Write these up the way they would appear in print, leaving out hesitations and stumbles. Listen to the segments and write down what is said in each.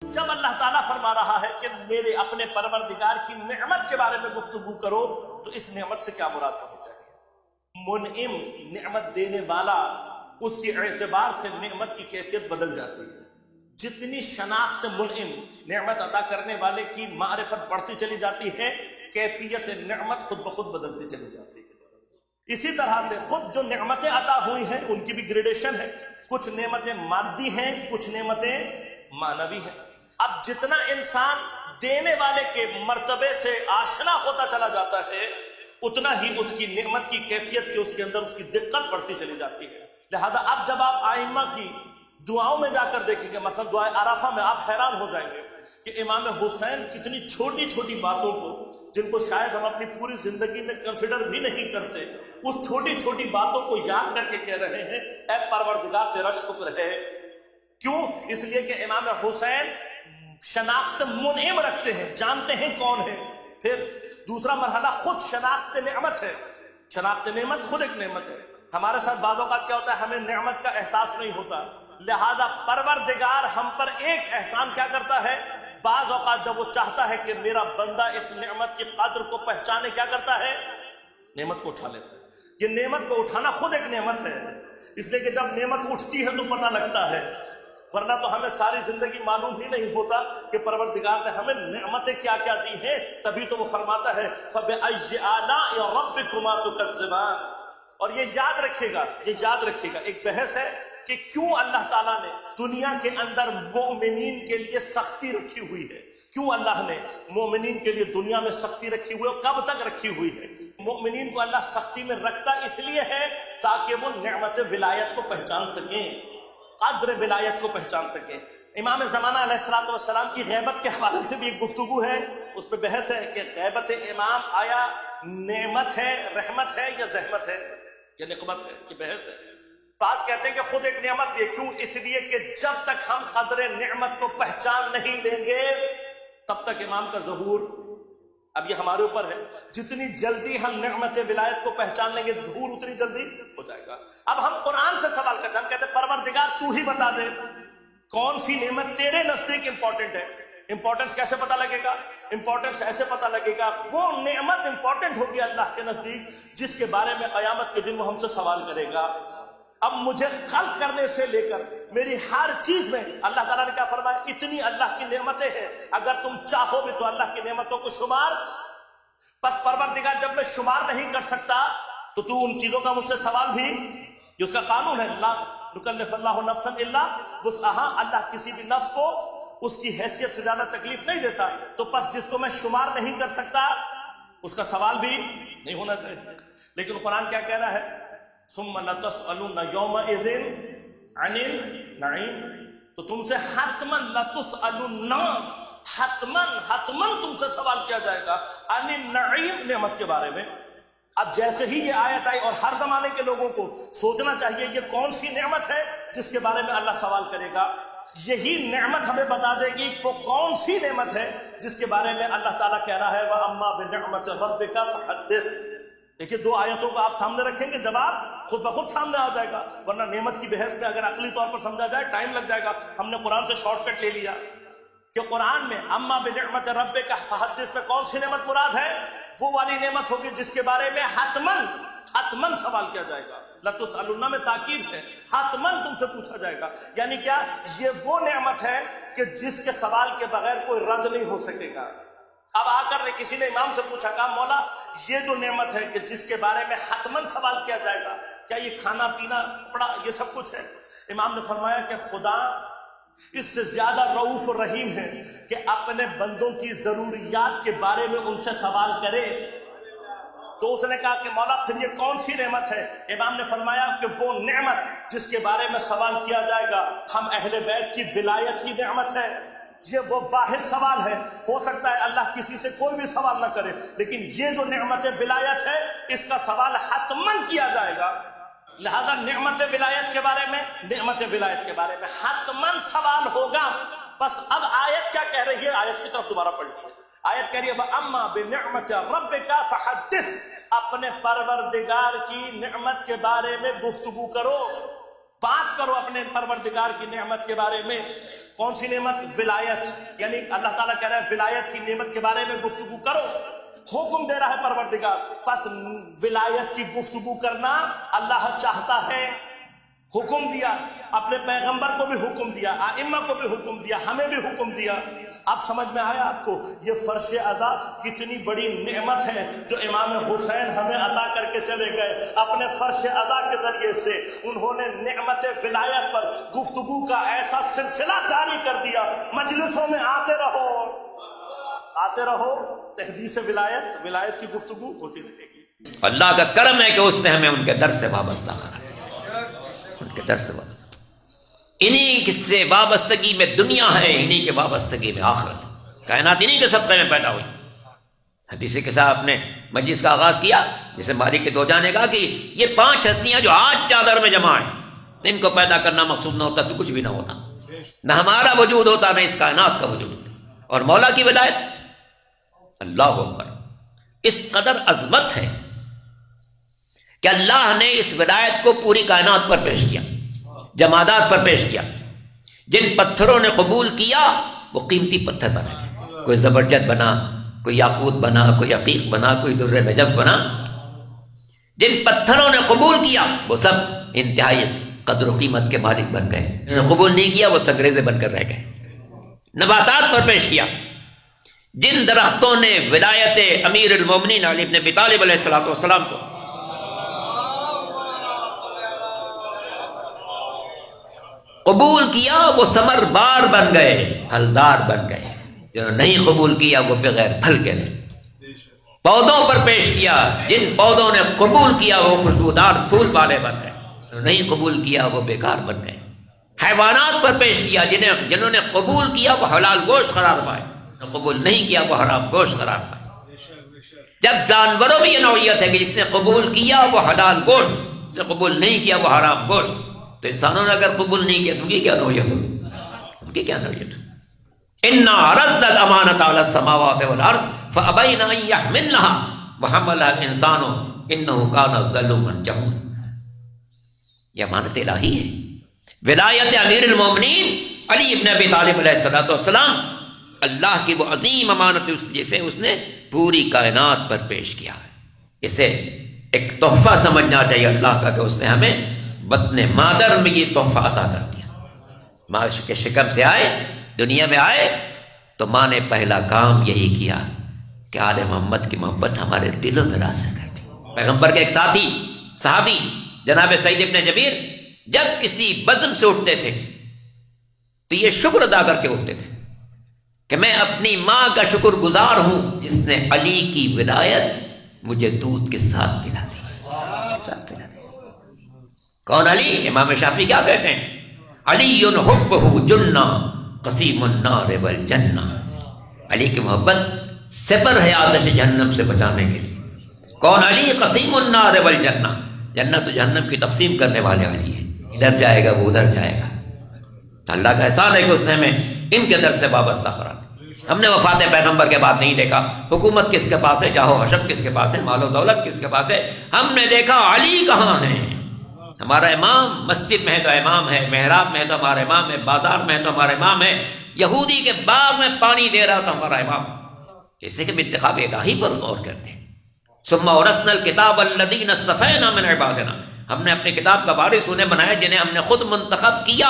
جب اللہ تعالیٰ فرما رہا ہے کہ میرے اپنے پروردگار کی نعمت کے بارے میں گفتگو کرو تو اس نعمت سے کیا مراد ہونی چاہیے؟ منعم، نعمت دینے والا، اس کی اعتبار سے نعمت کی کیفیت بدل جاتی ہے۔ جتنی شناخت منعم، نعمت عطا کرنے والے کی معرفت بڑھتی چلی جاتی ہے، کیفیت نعمت خود بخود بدلتی چلی جاتی ہے۔ اسی طرح سے خود جو نعمتیں عطا ہوئی ہیں ان کی بھی گریڈیشن ہے، کچھ نعمتیں مادی ہیں، کچھ نعمتیں معنوی ہیں۔ اب جتنا انسان دینے والے کے مرتبے سے آشنا ہوتا چلا جاتا ہے اتنا ہی اس کی نعمت کی کیفیت کے اس کے اندر اس کی دقت بڑھتی چلی جاتی ہے۔ لہذا اب جب آپ آئمہ کی دعاؤں میں جا کر دیکھیں گے، مثلا دعائے عرفہ میں، آپ حیران ہو جائیں گے کہ امام حسین کتنی چھوٹی چھوٹی باتوں کو، جن کو شاید ہم اپنی پوری زندگی میں کنسیڈر بھی نہیں کرتے، اس چھوٹی چھوٹی باتوں کو یاد کر کے کہہ رہے ہیں اے پروردگار تیرا شکر ہے۔ کیوں؟ اس لیے کہ امام حسین شناخت منعم رکھتے ہیں، جانتے ہیں کون ہے۔ پھر دوسرا مرحلہ خود شناخت نعمت ہے۔ شناخت نعمت خود ایک نعمت ہے۔ ہمارے ساتھ بعض اوقات کیا ہوتا ہے، ہمیں نعمت کا احساس نہیں ہوتا، لہذا پروردگار ہم پر ایک احسان کیا کرتا ہے، بعض اوقات جب وہ چاہتا ہے کہ میرا بندہ اس نعمت کی قدر کو پہچانے، کیا کرتا ہے، نعمت کو اٹھا لیتا ہے۔ یہ نعمت کو اٹھانا خود ایک نعمت ہے، اس لیے کہ جب نعمت اٹھتی ہے تو پتہ لگتا ہے، ورنہ تو ہمیں ساری زندگی معلوم ہی نہیں ہوتا کہ پروردگار نے ہمیں نعمتیں کیا کیا دی ہیں۔ تبھی تو وہ فرماتا ہے فَبِأَيِّ آلَاءِ رَبِّكُمَا تُكَذِّبَانِ۔ اور یہ یاد رکھیے گا، ایک بحث ہے کہ کیوں اللہ تعالیٰ نے دنیا کے اندر مومنین کے لیے سختی رکھی ہوئی ہے، کیوں اللہ نے مومنین کے لیے دنیا میں سختی رکھی ہوئی ہے، کب تک رکھی ہوئی ہے۔ مومنین کو اللہ سختی میں رکھتا اس لیے ہے تاکہ وہ نعمت ولایت کو پہچان سکیں، قدر ولایت کو پہچان سکیں۔ امام زمانہ علیہ السلام کی غیبت کے حوالے سے بھی ایک گفتگو ہے، اس پہ بحث ہے کہ غیبت امام آیا نعمت ہے، رحمت ہے یا زحمت ہے یا نقمت ہے، یہ بحث ہے۔ بعض کہتے ہیں کہ خود ایک نعمت ہے، کیوں؟ اس لیے کہ جب تک ہم قدر نعمت کو پہچان نہیں لیں گے تب تک امام کا ظہور، اب یہ ہمارے اوپر ہے، جتنی جلدی ہم نعمت ولایت کو پہچان لیں گے ظہور اتنی جلدی ہو جائے گا۔ اب ہم قرآن سے سوال کرتے ہیں، ہم کہتے ہیں پروردگار تو ہی بتا دے کون سی نعمت تیرے نزدیک امپورٹنٹ ہے۔ امپورٹنس کیسے پتہ لگے گا؟ امپورٹنس ایسے پتہ لگے گا، وہ نعمت امپورٹنٹ ہوگی اللہ کے نزدیک جس کے بارے میں قیامت کے دن وہ ہم سے سوال کرے گا۔ اب مجھے خلق کرنے سے لے کر میری ہر چیز میں اللہ تعالیٰ نے کیا فرمایا، اتنی اللہ کی نعمتیں ہیں، اگر تم چاہو بھی تو اللہ کی نعمتوں کو شمار، بس پروردگار جب میں شمار نہیں کر سکتا تو ان چیزوں کا مجھ سے سوال بھی، یہ اس کا قانون ہے، لا نکلف اللہ نفسا الا وسعہا، اللہ کسی بھی نفس کو اس کی حیثیت سے زیادہ تکلیف نہیں دیتا، تو پس جس کو میں شمار نہیں کر سکتا اس کا سوال بھی نہیں ہونا چاہیے۔ لیکن قرآن کیا کہہ رہا ہے، ثم لتسألن یومئذ عن النعیم، تو تم سے حتماً لتسألن، حتماً تم سے سوال کیا جائے گا عن النعیم، نعمت کے بارے میں۔ اب جیسے ہی یہ آیت آئی اور ہر زمانے کے لوگوں کو سوچنا چاہیے یہ کون سی نعمت ہے جس کے بارے میں اللہ سوال کرے گا، یہی نعمت ہمیں بتا دے گی وہ کون سی نعمت ہے جس کے بارے میں اللہ تعالیٰ کہہ رہا ہے وَأَمَّا بِنِعْمَةِ رَبِّكَ فَحَدِّثْ۔ دیکھیے دو آیتوں کو آپ سامنے رکھیں گے، جواب خود بخود سامنے آ جائے گا، ورنہ نعمت کی بحث میں اگر عقلی طور پر سمجھا جائے ٹائم لگ جائے گا۔ ہم نے قرآن سے شارٹ کٹ لے لیا کہ قرآن میں اما بنعمت ربک فحدث میں کون سی نعمت مراد ہے، وہ والی نعمت ہوگی جس کے بارے میں حتماً سوال کیا جائے گا۔ لتسألن میں تاکید ہے، حتماً تم سے پوچھا جائے گا، یعنی کیا، یہ وہ نعمت ہے کہ جس کے سوال کے بغیر کوئی رد نہیں ہو سکے گا۔ اب آ کر کسی نے امام سے پوچھا، کہا مولا یہ جو نعمت ہے کہ جس کے بارے میں حتماً سوال کیا جائے گا، کیا یہ کھانا پینا کپڑا یہ سب کچھ ہے؟ امام نے فرمایا کہ خدا اس سے زیادہ رؤوف و رحیم ہے کہ اپنے بندوں کی ضروریات کے بارے میں ان سے سوال کرے۔ تو اس نے کہا کہ مولا پھر یہ کون سی نعمت ہے؟ امام نے فرمایا کہ وہ نعمت جس کے بارے میں سوال کیا جائے گا ہم اہل بیت کی ولایت کی نعمت ہے۔ یہ وہ واحد سوال ہے، ہو سکتا ہے اللہ کسی سے کوئی بھی سوال نہ کرے، لیکن یہ جو نعمت ولایت ہے اس کا سوال حتماً کیا جائے گا۔ لہذا نعمت ولایت کے بارے میں حتماً سوال ہوگا۔ بس اب آیت کیا کہہ رہی ہے، آیت کی طرف دوبارہ پڑھیے۔ آیت کہہ رہی ہے وَأَمَّا بِنِعْمَةِ رَبِّكَ فَحَدِّثْ، اپنے پروردگار کی نعمت کے بارے میں گفتگو کرو، بات کرو اپنے پروردگار کی نعمت کے بارے میں۔ کون سی نعمت؟ ولایت. یعنی اللہ تعالیٰ کہہ رہا ہے ولایت کی نعمت کے بارے میں گفتگو کرو، حکم دے رہا ہے پروردگار. پس ولایت کی گفتگو کرنا اللہ چاہتا ہے. حکم دیا، اپنے پیغمبر کو بھی حکم دیا، ائمہ کو بھی حکم دیا، ہمیں بھی حکم دیا. اب سمجھ میں آیا آپ کو یہ فرش عزا کتنی بڑی نعمت ہے جو امام حسین ہمیں عطا کر کے چلے گئے. اپنے فرش عزا کے ذریعے سے انہوں نے نعمت ولایت پر گفتگو کا ایسا سلسلہ جاری کر دیا. مجلسوں میں آتے رہو تحدیث ولایت کی گفتگو ہوتی رہے گی. اللہ کا کرم ہے کہ اس نے ہمیں ان کے در سے وابستہ کرا، ان کے در سے وابستہ. انہی سے وابستگی میں دنیا ہے، انہی کے وابستگی میں آخرت. کائنات انہی کے صدقے میں پیدا ہوئی. حدیث کے ساتھ آپ نے مجلس کا آغاز کیا، جسے مالک کے دوجا نے کہا کہ یہ 5 ہستیاں جو آج چادر میں جمع ہیں، ان کو پیدا کرنا مقصود نہ ہوتا تو کچھ بھی نہ ہوتا، نہ ہمارا وجود ہوتا نہ اس کائنات کا وجود ہوتا. اور مولا کی ولایت، اللہ اکبر، اس قدر عظمت ہے کہ اللہ نے اس ولایت کو پوری کائنات پر پیش کیا، جمادات پر پیش کیا. جن پتھروں نے قبول کیا وہ قیمتی پتھر بنا، کوئی زبرجد بنا، کوئی یاقوت بنا، کوئی عقیق بنا، کوئی در نجف بنا. جن پتھروں نے قبول کیا وہ سب انتہائی قدر و قیمت کے مالک بن گئے. جنہوں نے قبول نہیں کیا وہ سنگریزے بن کر رہ گئے. نباتات پر پیش کیا. جن درختوں نے ولایت امیر المومنین علی بن ابی طالب علیہ السلام کو قبول کیا وہ ثمر بار بن گئے، پھلدار بن گئے. جنہوں نے نہیں قبول کیا وہ بغیر پھل کے رہے. پودوں پر پیش کیا، جن پودوں نے قبول کیا وہ خوشبودار پھول والے بن گئے، جنہوں نے نہیں قبول کیا وہ بیکار بن گئے. حیوانات پر پیش کیا، جنہوں نے قبول کیا وہ حلال گوشت قرار پائے، قبول نہیں کیا وہ حرام گوشت قرار پائے. جب جانوروں میں یہ نوعیت ہے کہ جس نے قبول کیا وہ حلال گوشت، جس نے قبول نہیں کیا وہ حرام گوشت، تو انسانوں نے اگر قبول نہیں کیا تو ان کی کیا نوعیت ہو؟ ان کی کیا نوعیت ہو؟ اِنَّا عَرَضْنَا الْأَمَانَةَ عَلَى السَّمَاوَاتِ وَالْأَرْضِ فَأَبَيْنَ أَن يَحْمِلْنَهَا وَحَمَلَهَا الْإِنسَانُ إِنَّهُ كَانَ ظَلُومًا جَهُولًا. یہ امانت الہی ہے. ولایت امیر المومنین علی ابن ابی طالب علیہ السلام اللہ کی وہ عظیم امانت جسے اس نے پوری کائنات پر پیش کیا ہے. اسے ایک تحفہ سمجھنا چاہیے اللہ کا کہ اس نے ہمیں بطن مادر میں یہ تحفہ عطا کر دیا. ماں کے شکم سے آئے، دنیا میں آئے تو ماں نے پہلا کام یہی کیا کہ آل محمد کی محبت ہمارے دلوں میں راسخ کر دی. پیغمبر کے ایک ساتھی صحابی جناب سعید ابن جبیر جب کسی بزم سے اٹھتے تھے تو یہ شکر ادا کر کے اٹھتے تھے کہ میں اپنی ماں کا شکر گزار ہوں جس نے علی کی ولایت مجھے دودھ کے ساتھ پلا دی. کون علی؟ امام شافعی کیا کہتے ہیں؟ علی حبہ جنہ قسیم النار والجنہ. علی کی محبت سپر ہے آتش جہنم سے بچانے کے لیے. کون علی؟ قسیم النار والجنہ. جنت و جہنم کی تقسیم کرنے والے علی ہے. ادھر جائے گا وہ ادھر جائے گا. اللہ کا احسان ہے کہ اس نے ہمیں ان کے در سے وابستہ کرا. ہم نے وفات پیغمبر کے بعد نہیں دیکھا حکومت کس کے پاس ہے، جاہ و حشب کس کے پاس ہے، مال و دولت کس کے پاس ہے. ہم نے دیکھا علی کہاں ہے. ہمارا امام مسجد میں ہے تو امام ہے، محراب میں ہے تو ہمارا امام ہے، بازار میں ہے تو ہمارا امام ہے، یہودی کے باغ میں پانی دے رہا تو ہمارا امام. جیسے کہ انتخاب الہی پر غور کرتے ہیں. ثم اورثنا الکتاب الذین اصطفینا من عبادنا. ہم نے اپنی کتاب کا وارث انہیں بنایا جنہیں ہم نے خود منتخب کیا.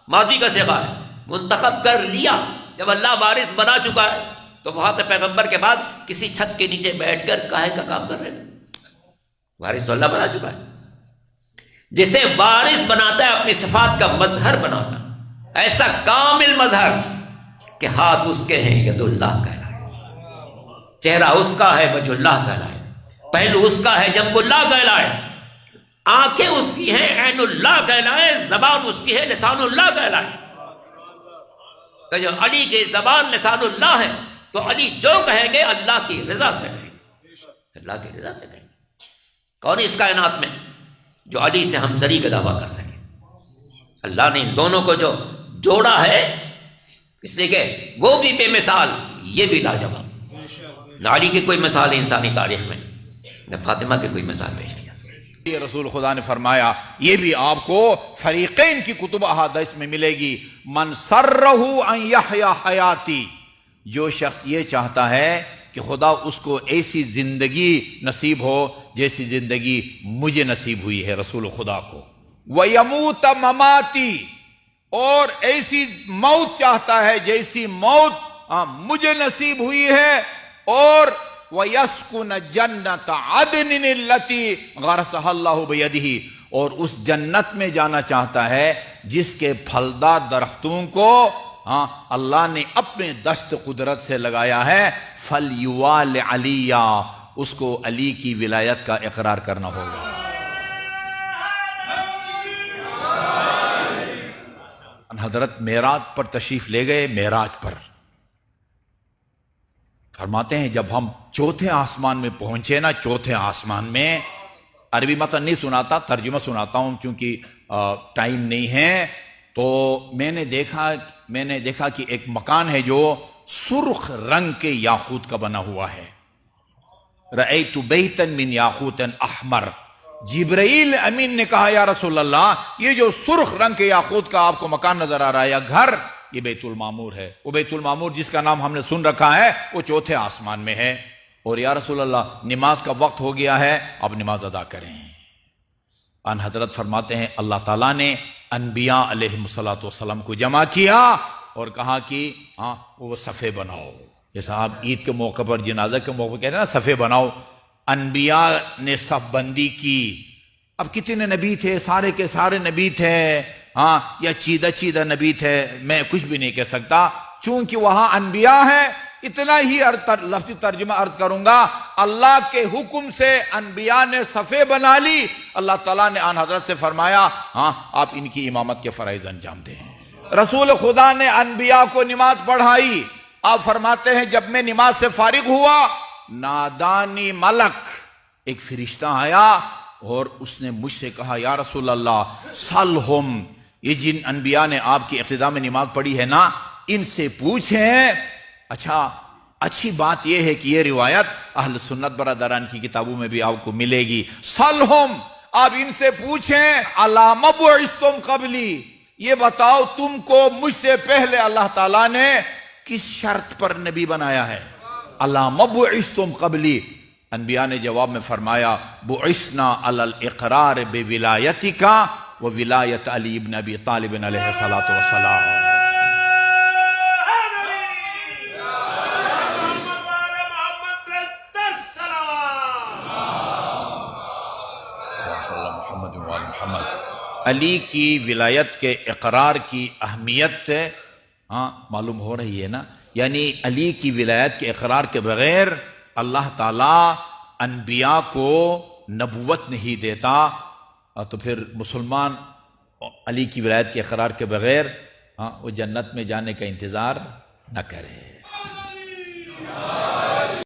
ماضی کا صیغہ ہے، منتخب کر لیا. جب اللہ وارث بنا چکا ہے تو وہاں سے پیغمبر کے بعد کسی چھت کے نیچے بیٹھ کر کاہے کا کام کر رہے تھے؟ وارث تو اللہ بنا چکا ہے. جسے وارث بناتا ہے اپنی صفات کا مظہر بناتا ہے. ایسا کامل مظہر کہ ہاتھ اس کے ہیں ید اللہ کہلائے، چہرہ اس کا ہے وجہ اللہ کہلائے، پہلو اس کا ہے جنب اللہ کہلائے، آنکھیں اس کی ہیں عین اللہ کہلائے، زبان اس کی ہے لسان اللہ کہلائے. کہ جو علی کی زبان لسان اللہ ہے تو علی جو کہیں گے اللہ کی رضا سے کہیں گے، اللہ کی رضا سے کہیں گے. کون اس کائنات میں جو علی سے ہمسری کا دعویٰ کر سکے؟ اللہ نے ان دونوں کو جو جوڑا ہے اس لیے کہ وہ بھی بے مثال، یہ بھی لاجواب. نہ علی کی کوئی مثال ہے انسانی تاریخ میں، نہ فاطمہ کی کوئی مثال پیش نہیں. یہ رسول خدا نے فرمایا یہ بھی آپ کو فریقین کی کتب احادیث میں ملے گی، من سرہ ان یحیا حیاتی، جو شخص یہ چاہتا ہے کہ خدا اس کو ایسی زندگی نصیب ہو جیسی زندگی مجھے نصیب ہوئی ہے رسول خدا کو، وَيَمُوتَ مَمَاتِي، اور ایسی موت چاہتا ہے جیسی موت مجھے نصیب ہوئی ہے، اور وَيَسْكُنَ جَنَّةَ عَدْنٍ الَّتِي غَرَسَهَا اللَّهُ بِيَدِهِ، اور اس جنت میں جانا چاہتا ہے جس کے پھلدار درختوں کو اللہ نے اپنے دست قدرت سے لگایا ہے، فَلْيُوَالِ عَلِيًّا، اس کو علی کی ولایت کا اقرار کرنا ہوگا۔ حضرت معراج پر تشریف لے گئے، معراج پر فرماتے ہیں جب ہم چوتھے آسمان میں پہنچے نا، چوتھے آسمان میں، عربی متن نہیں سناتا، ترجمہ سناتا ہوں کیونکہ ٹائم نہیں ہے، تو میں نے دیکھا کہ ایک مکان ہے جو سرخ رنگ کے یاقوت کا بنا ہوا ہے، رأیت بیتا من یاقوت احمر، جبرائیل امین نے کہا یا رسول اللہ یہ جو سرخ رنگ کے یاقوت کا آپ کو مکان نظر آ رہا ہے یا گھر، یہ بیت المعمور ہے، وہ بیت المعمور جس کا نام ہم نے سن رکھا ہے وہ چوتھے آسمان میں ہے، اور یا رسول اللہ نماز کا وقت ہو گیا ہے، اب نماز ادا کریں۔ ان حضرت فرماتے ہیں اللہ تعالیٰ نے انبیاء علیہ السلام کو جمع کیا اور کہا کہ وہ صفے بناؤ، جیسا آپ عید کے موقع پر جنازہ کے موقع پر کہتے ہیں نا صفے بناؤ، انبیاء نے صف بندی کی۔ اب کتنے نبی تھے؟ سارے کے سارے نبی تھے، یا چیدہ نبی تھے، میں کچھ بھی نہیں کہہ سکتا، چونکہ وہاں انبیاء ہیں، اتنا ہی لفظی ترجمہ عرض کروں گا، اللہ کے حکم سے انبیاء نے صفے بنا لی، اللہ تعالیٰ نے آن حضرت سے فرمایا آپ ان کی امامت کے فرائض انجام دیں۔ رسول خدا نے انبیاء کو نماز پڑھائی، آپ فرماتے ہیں جب میں نماز سے فارغ ہوا، نادانی ملک، ایک فرشتہ آیا اور اس نے مجھ سے کہا یا رسول اللہ سلہم، یہ جن انبیاء نے آپ کی اقتداء میں نماز پڑھی ہے نا، ان سے پوچھیں۔ اچھا، اچھی بات یہ ہے کہ یہ روایت اہل سنت برادران کی کتابوں میں بھی آپ کو ملے گی، سلہم، آپ ان سے پوچھیں الا مبعثتم قبلی، یہ بتاؤ تم کو مجھ سے پہلے اللہ تعالیٰ نے کس شرط پر نبی بنایا ہے؟ الا مبعثتم قبلی، انبیاء نے جواب میں فرمایا بعثنا علی الاقرار بولایتک وولایت علی بن ابی طالب علیہ الصلوۃ والسلام۔ علی کی ولایت کے اقرار کی اہمیت معلوم ہو رہی ہے نا، یعنی علی کی ولایت کے اقرار کے بغیر اللہ تعالیٰ انبیاء کو نبوت نہیں دیتا، تو پھر مسلمان علی کی ولایت کے اقرار کے بغیر وہ جنت میں جانے کا انتظار نہ کرے۔